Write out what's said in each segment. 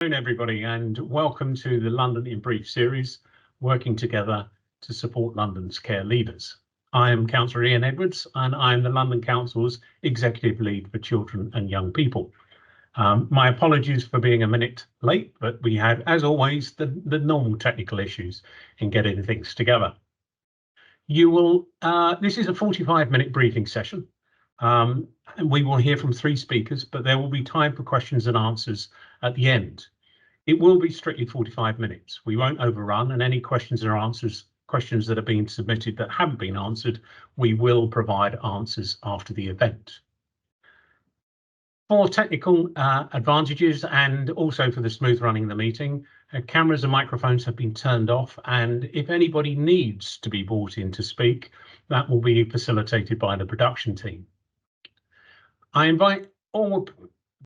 Good afternoon, everybody, and welcome to the London in Brief series, working together to support London's care leavers. I am Councillor Ian Edwards, and I'm the London Council's Executive Lead for Children and Young People. My apologies for being a minute late, but we had, as always, the normal technical issues in getting things together. This is a 45-minute briefing session, and we will hear from 3 speakers, but there will be time for questions and answers at the end. It will be strictly 45 minutes. We won't overrun, and any questions that are being submitted that haven't been answered, we will provide answers after the event. For technical advantages and also for the smooth running of the meeting, cameras and microphones have been turned off, and if anybody needs to be brought in to speak, that will be facilitated by the production team. I invite all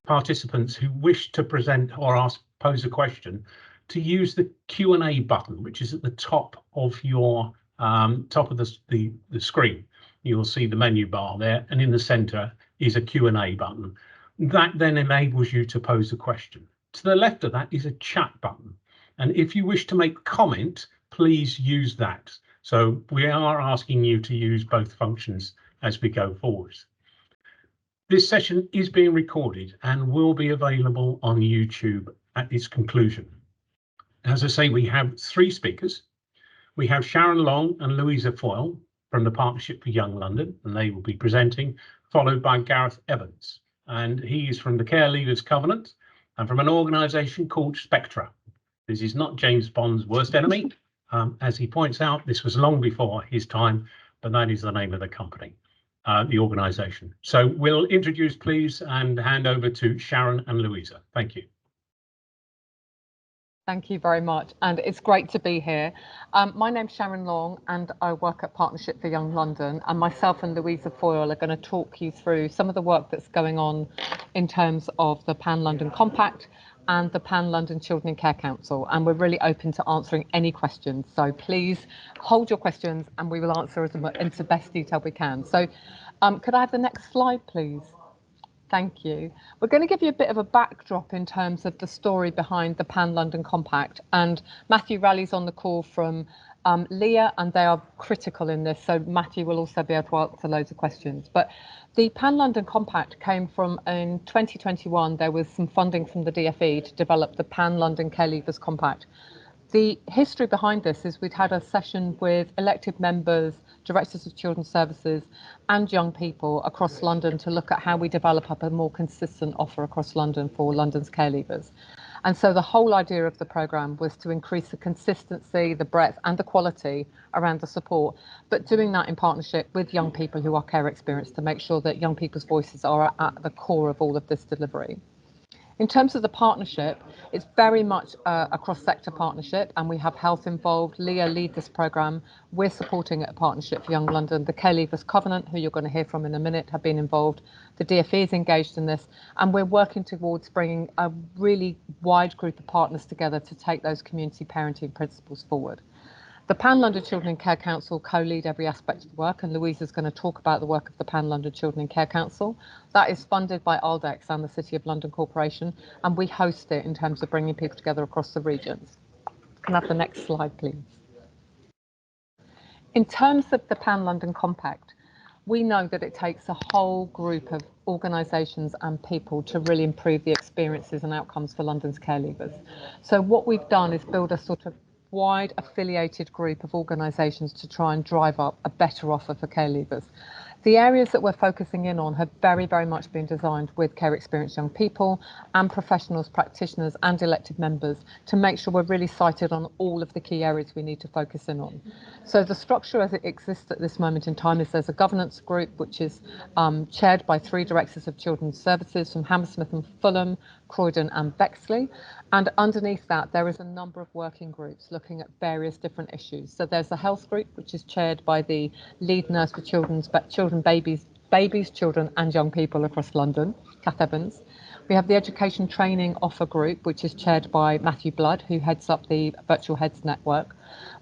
participants who wish to present or pose a question to use the Q&A button, which is at the top of your the screen. You will see the menu bar there, and in the center is a Q&A button. That then enables you to pose a question. To the left of that is a chat button, and if you wish to make comment, please use that. So we are asking you to use both functions as we go forward. This session is being recorded and will be available on YouTube at its conclusion. As I say, we have 3 speakers. We have Sharon Long and Louisa Foyle from the Partnership for Young London, and they will be presenting, followed by Gareth Evans. And he is from the Care Leavers Covenant and from an organisation called Spectra. This is not James Bond's worst enemy. As he points out, this was long before his time, but that is the name of the company. The organisation. So we'll introduce, please, and hand over to Sharon and Louisa. Thank you. Thank you very much, and it's great to be here. My name's Sharon Long, and I work at Partnership for Young London, and myself and Louisa Foyle are going to talk you through some of the work that's going on in terms of the Pan London Compact and the Pan London Children in Care Council, and we're really open to answering any questions. So please hold your questions and we will answer into the best detail we can. So could I have the next slide, please? Thank you. We're going to give you a bit of a backdrop in terms of the story behind the Pan London Compact, and Matthew Rally's on the call from LEA, and they are critical in this, so Matthew will also be able to answer loads of questions. But the Pan London Compact came from, in 2021, there was some funding from the DfE to develop the Pan London Care Leavers Compact. The history behind this is we'd had a session with elected members, directors of children's services and young people across London to look at how we develop up a more consistent offer across London for London's care leavers. And so the whole idea of the programme was to increase the consistency, the breadth and the quality around the support, but doing that in partnership with young people who are care experienced to make sure that young people's voices are at the core of all of this delivery. In terms of the partnership, it's very much a cross-sector partnership, and we have health involved. LEA lead this programme. We're supporting it at Partnership for Young London. The Care Leavers Covenant, who you're going to hear from in a minute, have been involved. The DfE is engaged in this, and we're working towards bringing a really wide group of partners together to take those community parenting principles forward. The Pan London Children in Care Council co-lead every aspect of the work, and Louisa's going to talk about the work of the Pan London Children in Care Council. That is funded by Aldex and the City of London Corporation, and we host it in terms of bringing people together across the regions. Can I have the next slide, please? In terms of the Pan London Compact, we know that it takes a whole group of organisations and people to really improve the experiences and outcomes for London's care leavers. So what we've done is build a sort of wide affiliated group of organisations to try and drive up a better offer for care leavers. The areas that we're focusing in on have very, very much been designed with care experienced young people and professionals, practitioners and elected members to make sure we're really sighted on all of the key areas we need to focus in on. So the structure as it exists at this moment in time is there's a governance group which is chaired by 3 directors of children's services from Hammersmith and Fulham, Croydon and Bexley. And underneath that, there is a number of working groups looking at various different issues. So there's the health group, which is chaired by the lead nurse for babies, children and young people across London, Kath Evans. We have the education training offer group, which is chaired by Matthew Blood, who heads up the Virtual Heads Network.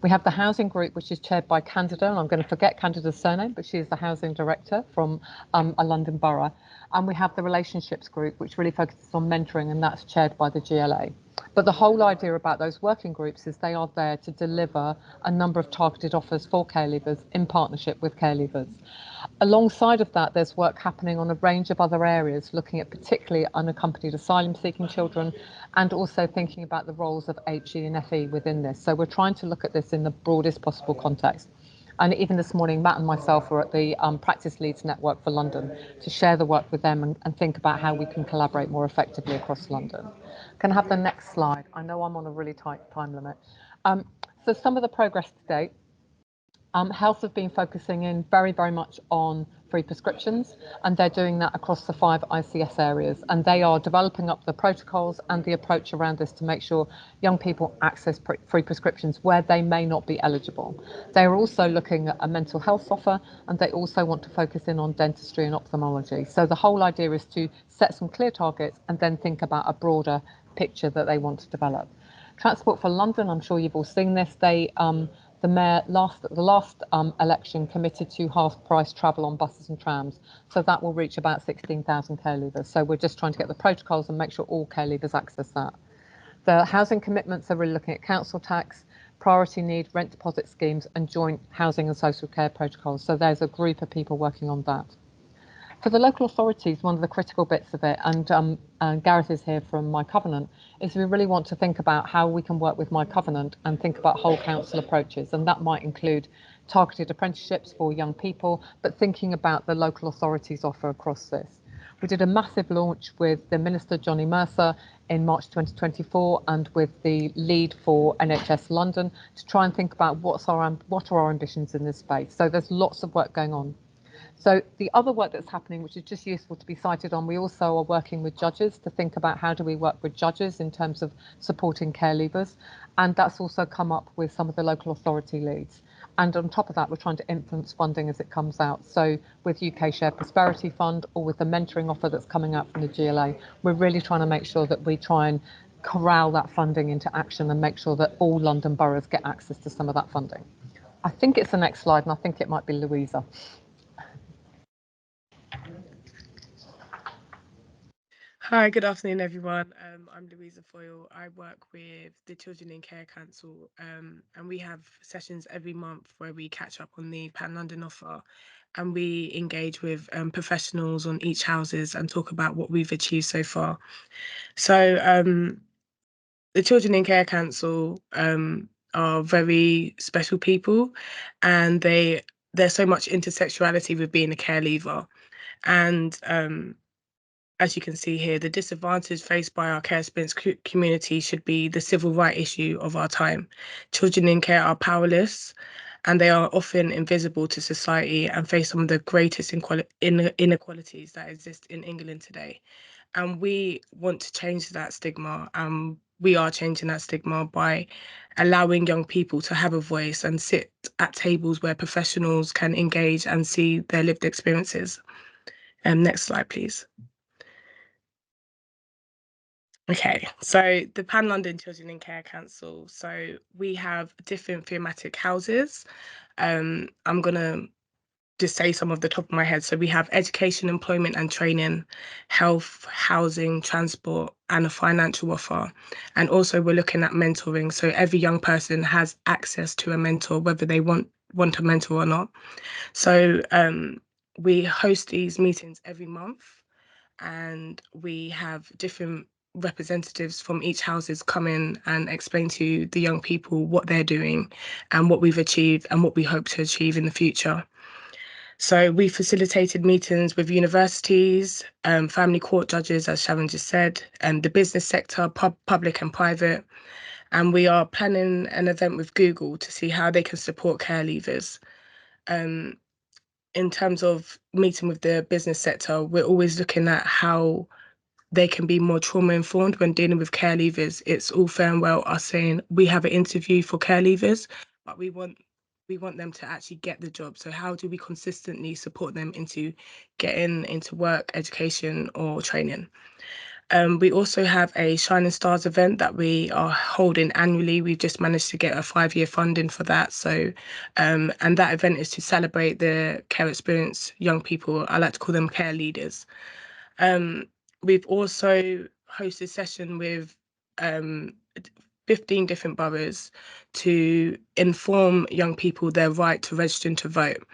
We have the housing group, which is chaired by Candida, and I'm going to forget Candida's surname, but she is the housing director from a London borough. And we have the relationships group, which really focuses on mentoring, and that's chaired by the GLA. But the whole idea about those working groups is they are there to deliver a number of targeted offers for care leavers in partnership with care leavers. Alongside of that, there's work happening on a range of other areas, looking at particularly unaccompanied asylum seeking children and also thinking about the roles of HE and FE within this. So we're trying to look at this in the broadest possible context. And even this morning, Matt and myself were at the Practice Leads Network for London to share the work with them and think about how we can collaborate more effectively across London. Can I have the next slide? I know I'm on a really tight time limit. So some of the progress to date. Health have been focusing in very much on free prescriptions, and they're doing that across the 5 ICS areas, and they are developing up the protocols and the approach around this to make sure young people access free prescriptions where they may not be eligible. They are also looking at a mental health offer, and they also want to focus in on dentistry and ophthalmology. So the whole idea is to set some clear targets and then think about a broader picture that they want to develop. Transport for London, I'm sure you've all seen this. The mayor the last election committed to half price travel on buses and trams, so that will reach about 16,000 care leavers. So we're just trying to get the protocols and make sure all care leavers access that. The housing commitments are really looking at council tax, priority need, rent deposit schemes, and joint housing and social care protocols. So there's a group of people working on that. For the local authorities, one of the critical bits of it, and Gareth is here from My Covenant, is we really want to think about how we can work with My Covenant and think about whole council approaches, and that might include targeted apprenticeships for young people, but thinking about the local authorities offer across this. We did a massive launch with the Minister Johnny Mercer in March 2024 and with the lead for NHS London to try and think about what are our ambitions in this space. So there's lots of work going on. So the other work that's happening, which is just useful to be cited on, we also are working with judges to think about how do we work with judges in terms of supporting care leavers. And that's also come up with some of the local authority leads. And on top of that, we're trying to influence funding as it comes out. So with UK Shared Prosperity Fund or with the mentoring offer that's coming out from the GLA, we're really trying to make sure that we try and corral that funding into action and make sure that all London boroughs get access to some of that funding. I think it's the next slide, and I think it might be Louisa. Hi, good afternoon, everyone. I'm Louisa Foyle. I work with the Children in Care Council, and we have sessions every month where we catch up on the Pan London offer, and we engage with professionals on each houses and talk about what we've achieved so far. So the Children in Care Council are very special people, and there's so much intersectionality with being a care leaver, and as you can see here, the disadvantage faced by our care experience community should be the civil right issue of our time. Children in care are powerless, and they are often invisible to society and face some of the greatest inequalities that exist in England today. And we want to change that stigma, and we are changing that stigma by allowing young people to have a voice and sit at tables where professionals can engage and see their lived experiences. Next slide, please. Okay, so the Pan London Children in Care Council. So we have different thematic houses. I'm going to just say some of the top of my head. So we have education, employment and training, health, housing, transport, and a financial offer. And also we're looking at mentoring. So every young person has access to a mentor, whether they want a mentor or not. So we host these meetings every month, and we have different representatives from each houses come in and explain to the young people what they're doing and what we've achieved and what we hope to achieve in the future. So we facilitated meetings with universities, family court judges, as Sharon just said, and the business sector, public and private. And we are planning an event with Google to see how they can support care leavers. In terms of meeting with the business sector, we're always looking at how they can be more trauma informed when dealing with care leavers. It's all fair and well us saying we have an interview for care leavers, but we want them to actually get the job. So how do we consistently support them into getting into work, education or training? We also have a Shining Stars event that we are holding annually. We've just managed to get a 5-year funding for that. So, and that event is to celebrate the care experience young people. I like to call them care leaders. We've also hosted a session with 15 different boroughs to inform young people their right to register to vote.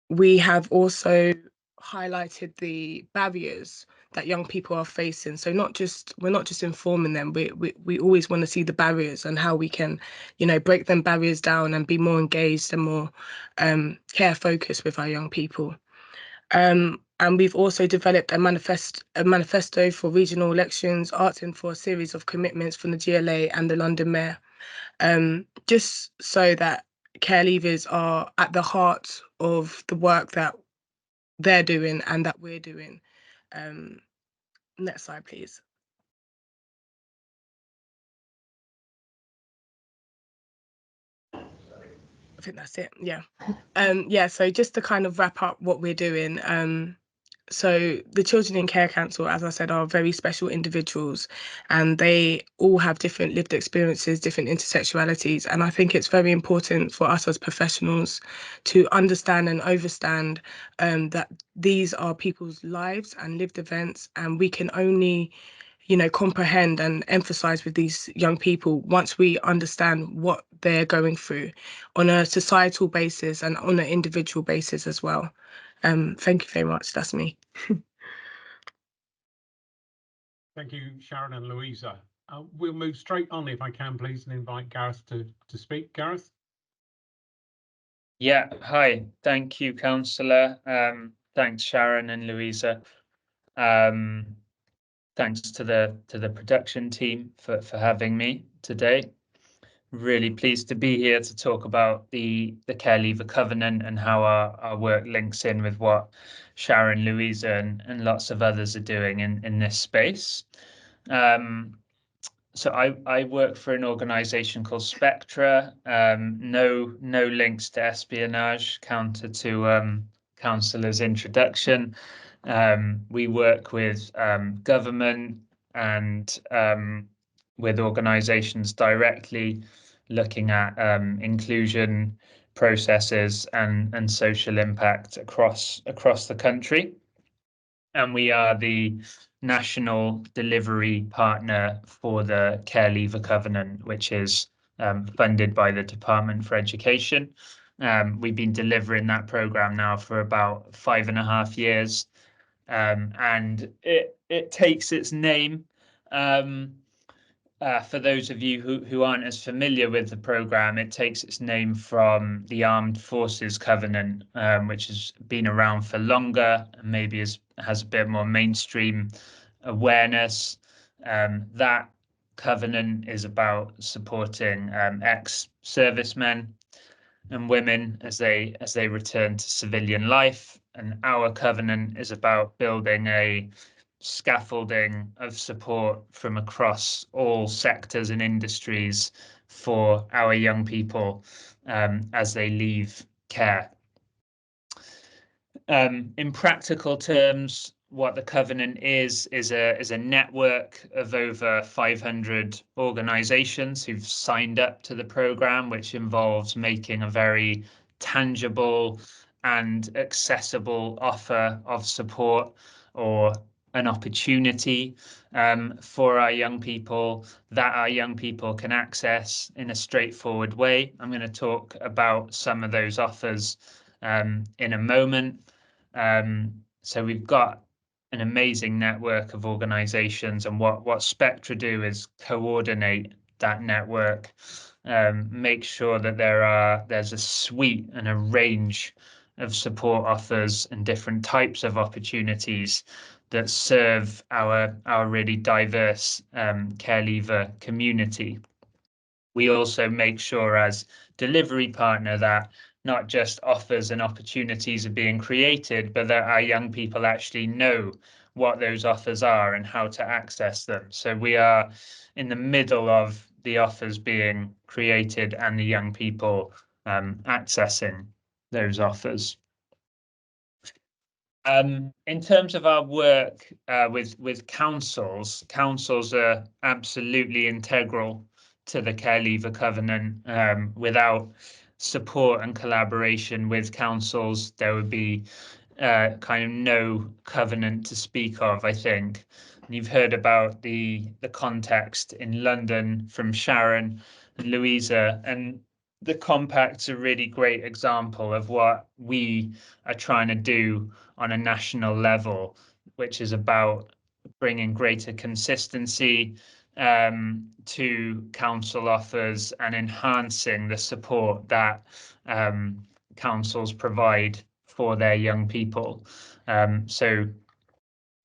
We have also highlighted the barriers that young people are facing. So we're not just informing them. We always want to see the barriers and how we can, break them barriers down and be more engaged and more care focused with our young people. And we've also developed a manifesto for regional elections, asking for a series of commitments from the GLA and the London Mayor, just so that care leavers are at the heart of the work that they're doing and that we're doing. Next slide, please. I think that's it. Yeah. Yeah. So just to kind of wrap up what we're doing. So the Children in Care Council, as I said, are very special individuals, and they all have different lived experiences, different intersectionalities. And I think it's very important for us as professionals to understand and understand that these are people's lives and lived events, and we can only comprehend and emphasize with these young people once we understand what they're going through on a societal basis and on an individual basis as well. Thank you very much. That's me. Thank you, Sharon and Louisa. We'll move straight on, if I can, please, and invite Gareth to speak. Gareth? Yeah, hi. Thank you, Councillor. Thanks, Sharon and Louisa. Thanks to the production team for having me today. Really pleased to be here to talk about the Care Leaver Covenant and how our work links in with what Sharon, Louisa and lots of others are doing in this space. So I work for an organisation called Spectra. No links to espionage, counter to Councillor's introduction. We work with government and with organisations directly, looking at inclusion processes and social impact across the country. And we are the national delivery partner for the Care Leaver Covenant, which is funded by the Department for Education. We've been delivering that programme now for about 5.5 years, and it takes its name. For those of you who aren't as familiar with the programme, it takes its name from the Armed Forces Covenant, which has been around for longer and maybe has a bit more mainstream awareness. That covenant is about supporting ex-servicemen and women as they return to civilian life, and our covenant is about building a scaffolding of support from across all sectors and industries for our young people as they leave care. In practical terms, what the covenant is a network of over 500 organisations who've signed up to the programme, which involves making a very tangible and accessible offer of support or an opportunity for our young people that our young people can access in a straightforward way. I'm going to talk about some of those offers in a moment. So we've got an amazing network of organisations, and what Spectra do is coordinate that network, make sure that there's a suite and a range of support offers and different types of opportunities that serve our really diverse care leaver community. We also make sure as delivery partner that not just offers and opportunities are being created, but that our young people actually know what those offers are and how to access them. So we are in the middle of the offers being created and the young people accessing those offers. In terms of our work with councils are absolutely integral to the Care Leaver Covenant. Without support and collaboration with councils, there would be kind of no covenant to speak of, I think. You've heard about the context in London from Sharon and Louisa, and the compact's a really great example of what we are trying to do on a national level, which is about bringing greater consistency to council offers and enhancing the support that councils provide for their young people. So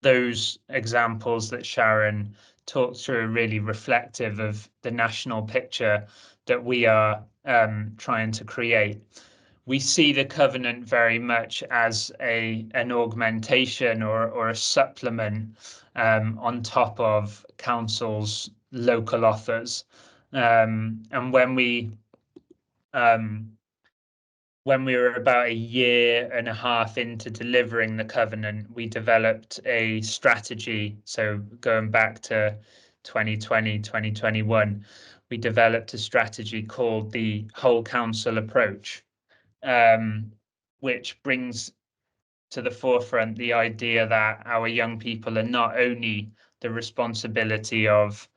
those examples that Sharon talked through are really reflective of the national picture that we are trying to create. We see the covenant very much as an augmentation or a supplement on top of council's local offers. And when we were about a year and a half into delivering the covenant, we developed a strategy. So going back to 2020, 2021, we developed a strategy called the whole council approach, which brings to the forefront the idea that our young people are not only the responsibility of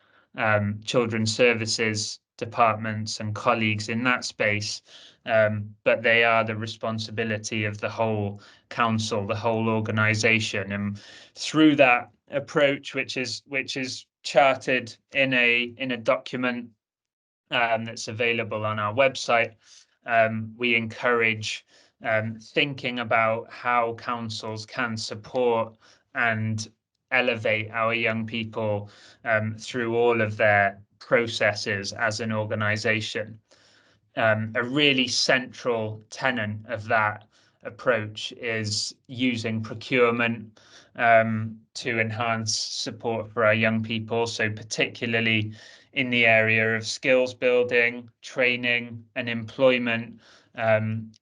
children's services departments and colleagues in that space, but they are the responsibility of the whole council, the whole organisation. And through that approach, which is charted in a document that's available on our website, we encourage thinking about how councils can support and elevate our young people through all of their processes as an organisation. A really central tenet of that approach is using procurement to enhance support for our young people. So particularly in the area of skills building, training and employment,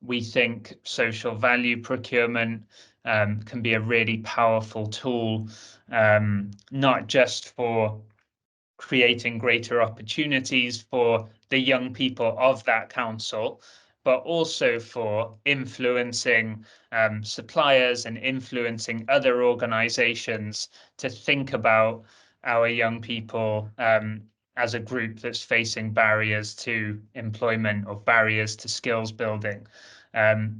we think social value procurement can be a really powerful tool, not just for creating greater opportunities for the young people of that council, but also for influencing suppliers and influencing other organisations to think about our young people as a group that's facing barriers to employment or barriers to skills building.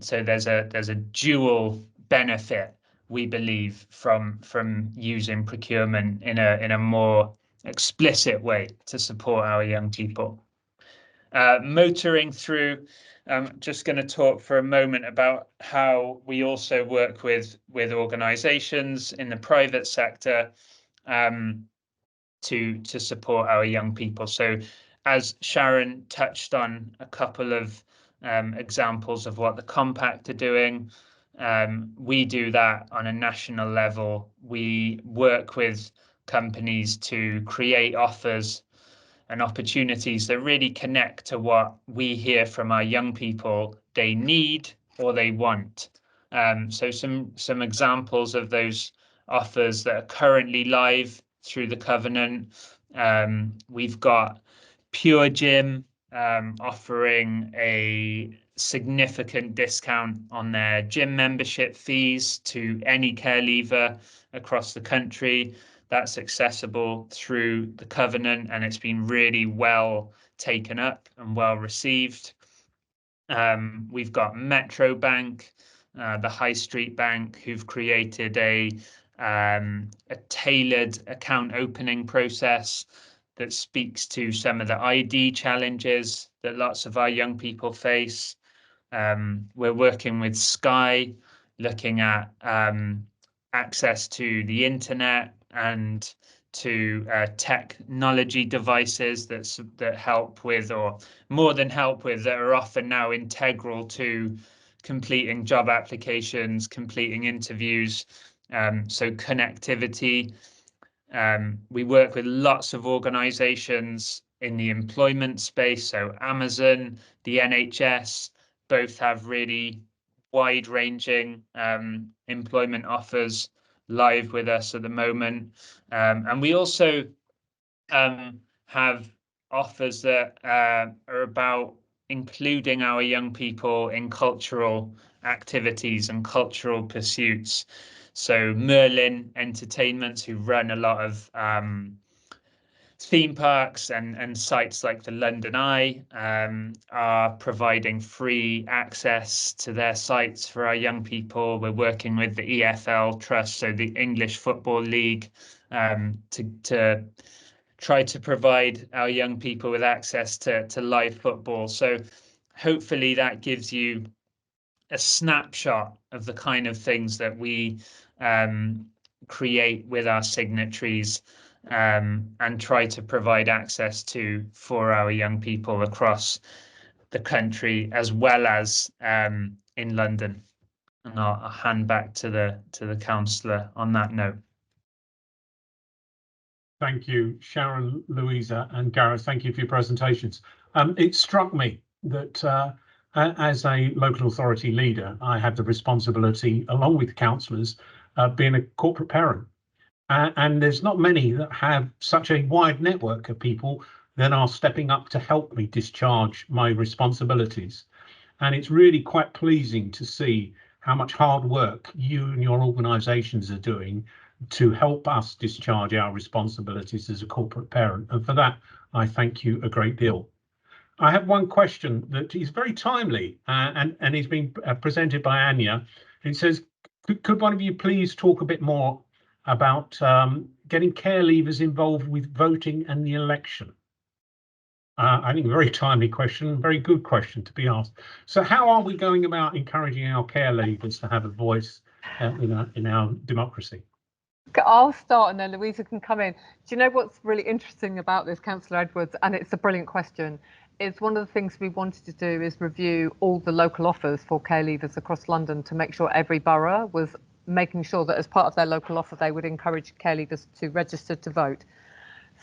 So there's a dual benefit, we believe, from using procurement in a more explicit way to support our young people. Motoring through, I'm just going to talk for a moment about how we also work with organisations in the private sector to support our young people. So as Sharon touched on a couple of examples of what the Compact are doing, we do that on a national level. We work with companies to create offers and opportunities that really connect to what we hear from our young people they need or they want. So some examples of those offers that are currently live through the covenant. We've got Pure Gym offering a significant discount on their gym membership fees to any care leaver across the country. That's accessible through the covenant, and it's been really well taken up and well received. We've got Metro Bank, the High Street Bank, who've created a tailored account opening process that speaks to some of the ID challenges that lots of our young people face. We're working with Sky, looking at access to the internet and to technology devices that help with, or more than help with, that are often now integral to completing job applications, completing interviews. So connectivity. We work with lots of organizations in the employment space. So Amazon, the NHS, both have really wide-ranging employment offers live with us at the moment. And we also have offers that are about including our young people in cultural activities and cultural pursuits. So Merlin Entertainments, who run a lot of theme parks and sites like the London Eye, are providing free access to their sites for our young people. We're working with the EFL Trust, so the English Football League, to try to provide our young people with access to live football. So hopefully that gives you a snapshot of the kind of things that we create with our signatories, and try to provide access to for our young people across the country, as well as in London. And I'll hand back to the councillor on that note. Thank you, Sharon, Louisa, and Gareth. Thank you for your presentations. It struck me that as a local authority leader, I have the responsibility, along with councillors, being a corporate parent. And there's not many that have such a wide network of people that are stepping up to help me discharge my responsibilities. And it's really quite pleasing to see how much hard work you and your organisations are doing to help us discharge our responsibilities as a corporate parent. And for that, I thank you a great deal. I have one question that is very timely, and is being presented by Anya. It says, could one of you please talk a bit more about getting care leavers involved with voting and the election? I think a very timely question, very good question to be asked. So how are we going about encouraging our care leavers to have a voice in our democracy? I'll start and then Louisa can come in. Do you know what's really interesting about this, Councillor Edwards, and it's a brilliant question, is one of the things we wanted to do is review all the local offers for care leavers across London to make sure every borough was making sure that as part of their local offer they would encourage care leavers to register to vote.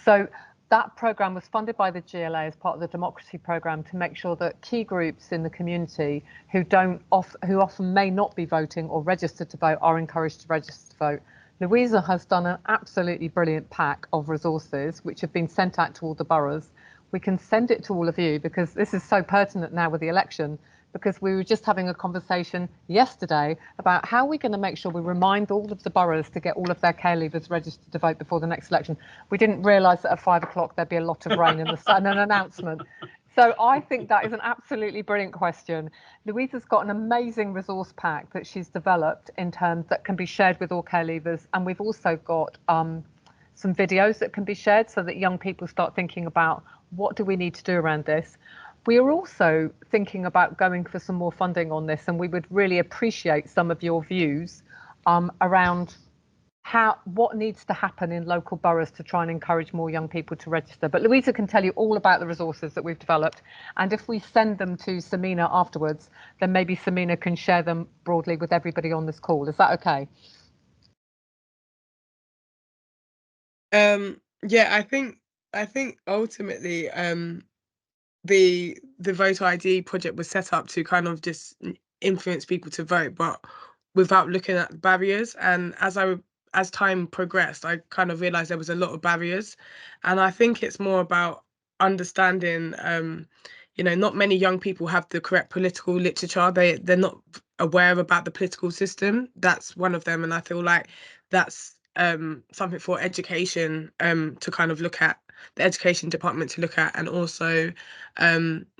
So that programme was funded by the GLA as part of the democracy programme to make sure that key groups in the community who often may not be voting or registered to vote are encouraged to register to vote. Louisa has done an absolutely brilliant pack of resources which have been sent out to all the boroughs. We can send it to all of you because this is so pertinent now with the election, because we were just having a conversation yesterday about how we're going to make sure we remind all of the boroughs to get all of their care leavers registered to vote before the next election. We didn't realise that at 5 o'clock there'd be a lot of rain in the sun and an announcement. So I think that is an absolutely brilliant question. Louisa's got an amazing resource pack that she's developed in terms that can be shared with all care leavers. And we've also got some videos that can be shared so that young people start thinking about what do we need to do around this. We are also thinking about going for some more funding on this, and we would really appreciate some of your views around what needs to happen in local boroughs to try and encourage more young people to register. But Louisa can tell you all about the resources that we've developed, and if we send them to Samina afterwards, then maybe Samina can share them broadly with everybody on this call. Is that okay? Yeah, I think ultimately the voter ID project was set up to kind of just influence people to vote, but without looking at barriers. And as time progressed, I kind of realized there was a lot of barriers, and I think it's more about understanding. Not many young people have the correct political literature. They're not aware about the political system. That's one of them, and I feel like that's something for education to kind of look at, the education department to look at, and also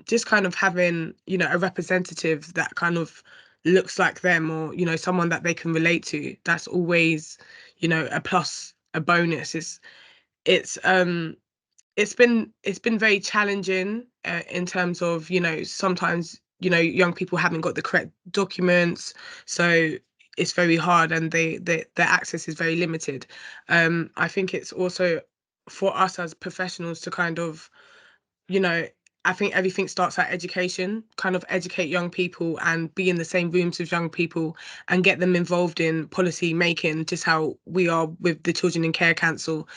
just kind of having a representative that kind of looks like them, or someone that they can relate to. That's always a plus, a bonus. It's been very challenging in terms of sometimes young people haven't got the correct documents, so it's very hard, and their access is very limited. I think it's also for us as professionals to kind of I think everything starts at education, kind of educate young people and be in the same rooms with young people and get them involved in policy making, just how we are with the Children in Care Council,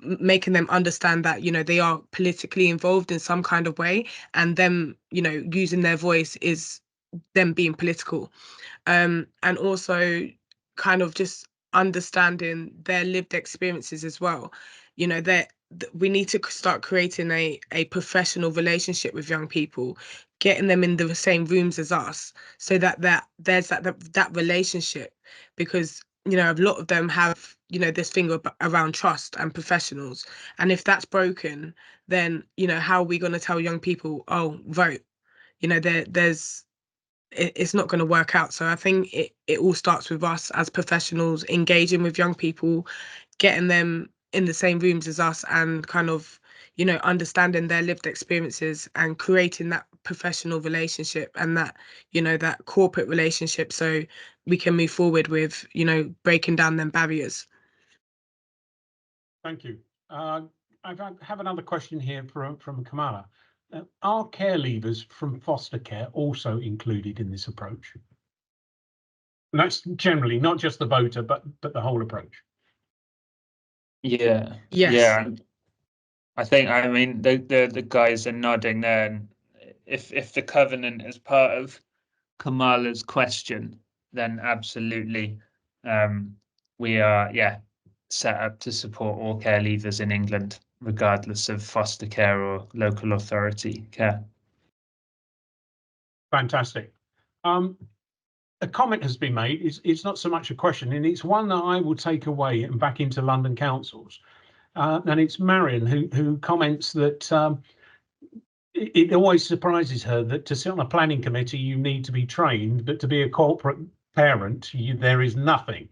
making them understand that they are politically involved in some kind of way, and them using their voice is them being political, and also kind of just understanding their lived experiences as well. That we need to start creating a professional relationship with young people, getting them in the same rooms as us, so that there's that relationship, because you know, a lot of them have, you know, this thing around trust and professionals. And if that's broken, then, you know, how are we going to tell young people, oh, vote? You know, it's not going to work out. So I think it all starts with us as professionals engaging with young people, getting them in the same rooms as us, and kind of, you know, understanding their lived experiences and creating that professional relationship and that, you know, that corporate relationship, so we can move forward with, you know, breaking down them barriers. Thank you. I have another question here from Kamala. Are care leavers from foster care also included in this approach? And that's generally not just the voter, but the whole approach. Yeah. Yes. Yeah. I mean, the guys are nodding there. And if the covenant is part of Kamala's question, then absolutely, we are, yeah, set up to support all care leavers in England, regardless of foster care or local authority care. Fantastic. A comment has been made. It's not so much a question, and it's one that I will take away and back into London councils. And it's Marion who comments that it always surprises her that to sit on a planning committee you need to be trained, but to be a corporate parent there is nothing.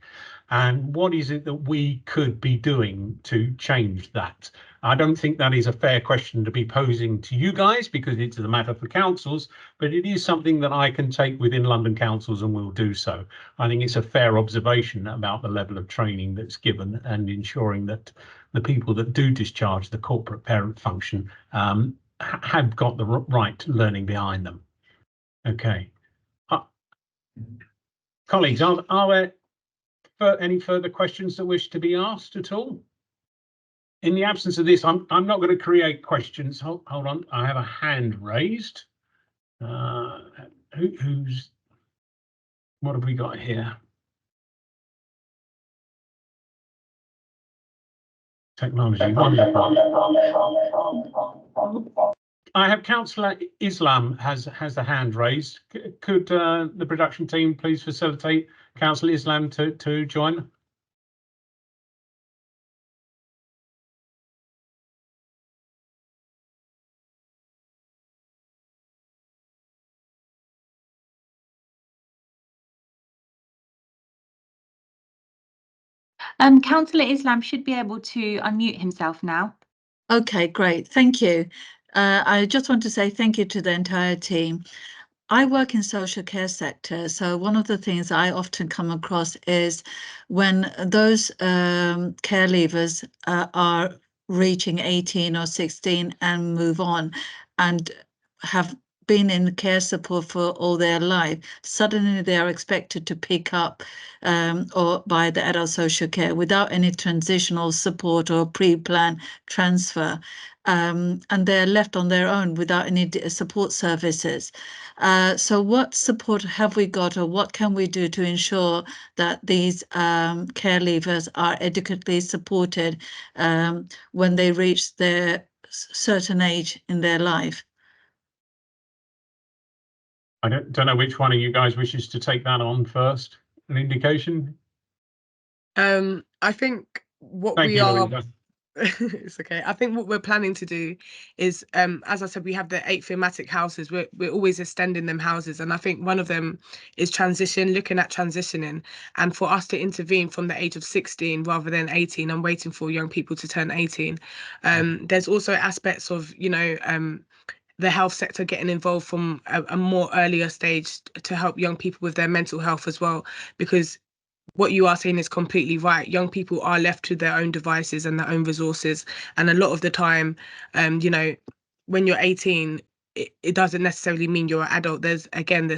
And what is it that we could be doing to change that? I don't think that is a fair question to be posing to you guys, because it's a matter for councils, but it is something that I can take within London councils and will do so. I think it's a fair observation about the level of training that's given and ensuring that the people that do discharge the corporate parent function have got the right learning behind them. Okay. Colleagues, are there any further questions that wish to be asked at all? In the absence of this, I'm not going to create questions. Hold on, I have a hand raised. Who's? What have we got here? Technology. Wonderful. I have Councillor Islam has the hand raised. Could the production team please facilitate Councillor Islam to join? Councillor Islam should be able to unmute himself now. Okay, great. Thank you. I just want to say thank you to the entire team. I work in social care sector, so one of the things I often come across is when those care leavers are reaching 18 or 16 and move on and have been in care support for all their life, suddenly they are expected to pick up or by the adult social care without any transitional support or pre-planned transfer. And they're left on their own without any support services. So what support have we got, or what can we do to ensure that these care leavers are adequately supported when they reach their certain age in their life? I don't know which one of you guys wishes to take that on first. An indication? I think what Thank we you, are. Louisa. It's okay. I think what we're planning to do is, as I said, we have the 8 thematic houses. We're always extending them houses, and I think one of them is transition, looking at transitioning, and for us to intervene from the age of 16 rather than 18 and waiting for young people to turn 18. There's also aspects of, you know, the health sector getting involved from a more earlier stage to help young people with their mental health as well, because what you are saying is completely right. Young people are left to their own devices and their own resources, and a lot of the time, you know, when you're 18, it doesn't necessarily mean you're an adult. There's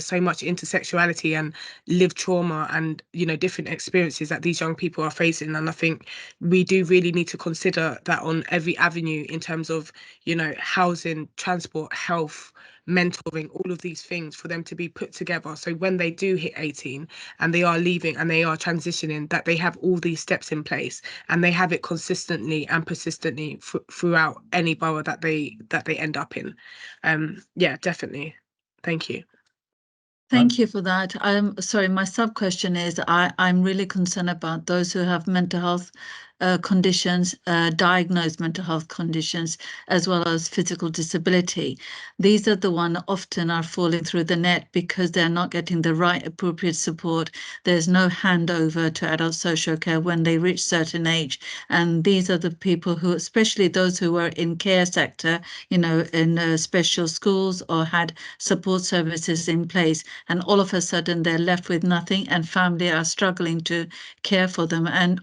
so much intersexuality and lived trauma and, you know, different experiences that these young people are facing, and I think we do really need to consider that on every avenue in terms of, you know, housing, transport, health, mentoring, all of these things for them to be put together, so when they do hit 18 and they are leaving and they are transitioning, that they have all these steps in place and they have it consistently and persistently throughout any borough that they end up in. Yeah, definitely. Thank you. Thank you for that. I'm sorry, my sub question is I'm really concerned about those who have mental health conditions, diagnosed mental health conditions, as well as physical disability. These are the ones often are falling through the net because they're not getting the right appropriate support. There's no handover to adult social care when they reach certain age. And these are the people who, especially those who were in care sector, you know, in special schools or had support services in place, and all of a sudden they're left with nothing and family are struggling to care for them. And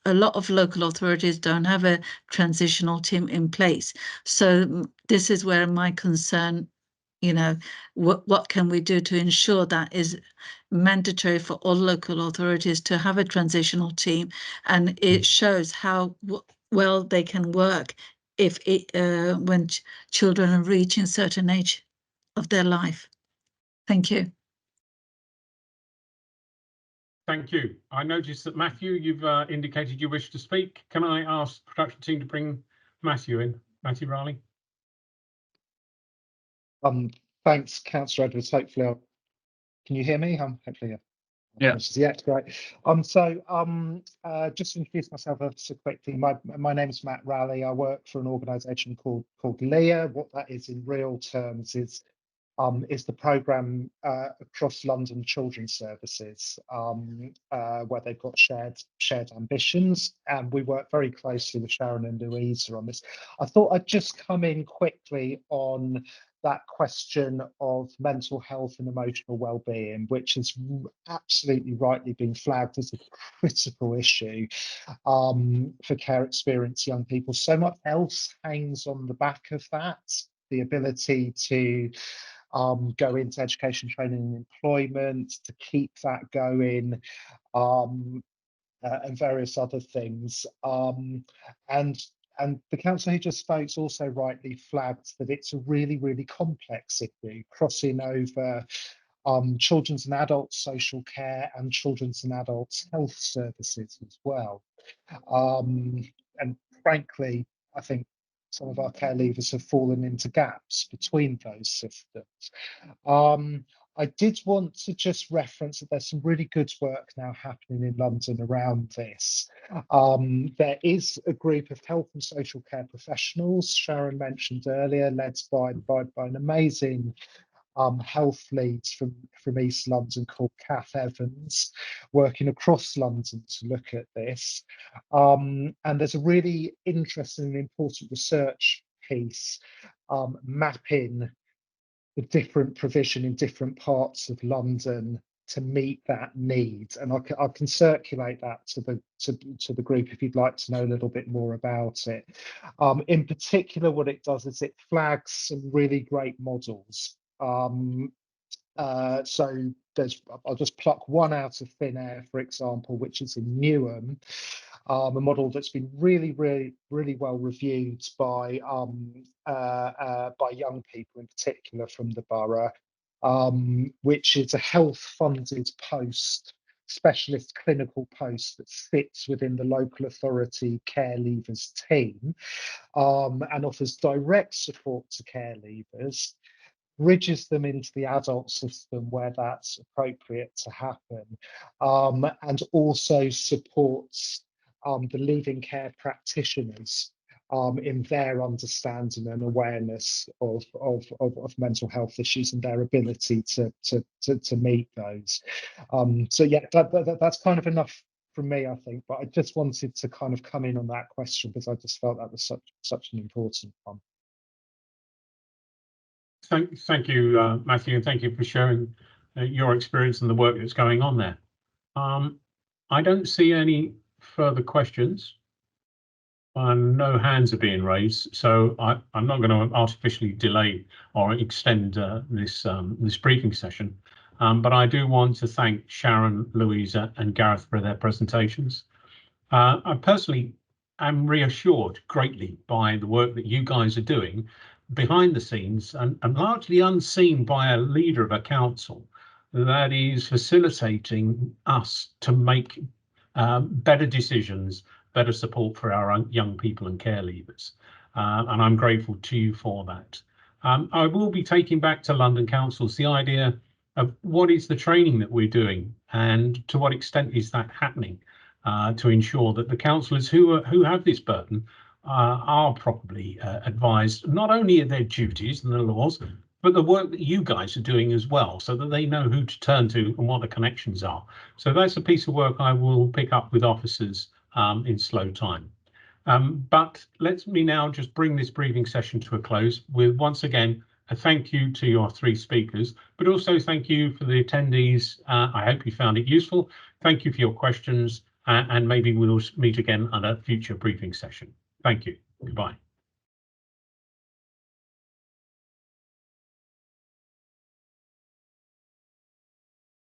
a lot of local authorities don't have a transitional team in place. So this is where my concern, you know, what can we do to ensure that is mandatory for all local authorities to have a transitional team, and it shows how well they can work if it when children are reaching certain age of their life. Thank you. Thank you. I noticed that Matthew, you've indicated you wish to speak. Can I ask the production team to bring Matthew in? Matthew Riley. Thanks, Councillor Edwards. Hopefully, can you hear me? Hopefully, Yeah. Yeah, great. Just to introduce myself ever so quickly, my name is Matt Rowley. I work for an organisation called LEA. What that is in real terms is the programme across London Children's Services, where they've got shared ambitions, and we work very closely with Sharon and Louisa on this. I thought I'd just come in quickly on that question of mental health and emotional well-being, which has absolutely rightly been flagged as a critical issue for care experience young people. So much else hangs on the back of that, the ability to go into education, training and employment, to keep that going, and various other things. And the councillor who just spoke also rightly flagged that it's a really, really complex issue, crossing over children's and adults social care and children's and adults health services as well. And frankly, I think some of our care leavers have fallen into gaps between those systems. I did want to just reference that there's some really good work now happening in London around this. There is a group of health and social care professionals, Sharon mentioned earlier, led by an amazing health leads from East London called Kath Evans, working across London to look at this. And there's a really interesting and important research piece mapping the different provision in different parts of London to meet that need, and I can circulate that to the group if you'd like to know a little bit more about it. In particular, what it does is it flags some really great models. So I'll just pluck one out of thin air, for example, which is in Newham, a model that's been really well reviewed by young people in particular from the borough, which is a health-funded post, specialist clinical post that sits within the local authority care leavers team, and offers direct support to care leavers, bridges them into the adult system where that's appropriate to happen, and also supports the leaving care practitioners in their understanding and awareness of mental health issues and their ability to meet those. So yeah, that's kind of enough from me, I think, but I just wanted to kind of come in on that question because I just felt that was such an important one. Thank you, Matthew, and thank you for sharing your experience and the work that's going on there. I don't see any further questions, and no hands are being raised, so I'm not going to artificially delay or extend this briefing session. But I do want to thank Sharon, Louisa, and Gareth for their presentations. I personally am reassured greatly by the work that you guys are doing behind the scenes and largely unseen by a leader of a council that is facilitating us to make better decisions, better support for our young people and care leavers. And I'm grateful to you for that. I will be taking back to London councils the idea of what is the training that we're doing and to what extent is that happening to ensure that the councillors who have this burden are properly advised not only of their duties and the laws, but the work that you guys are doing as well, so that they know who to turn to and what the connections are. So that's a piece of work I will pick up with officers in slow time. But let me now just bring this briefing session to a close with, once again, a thank you to your 3 speakers, but also thank you for the attendees. I hope you found it useful. Thank you for your questions, and maybe we'll meet again on a future briefing session. Thank you. Goodbye.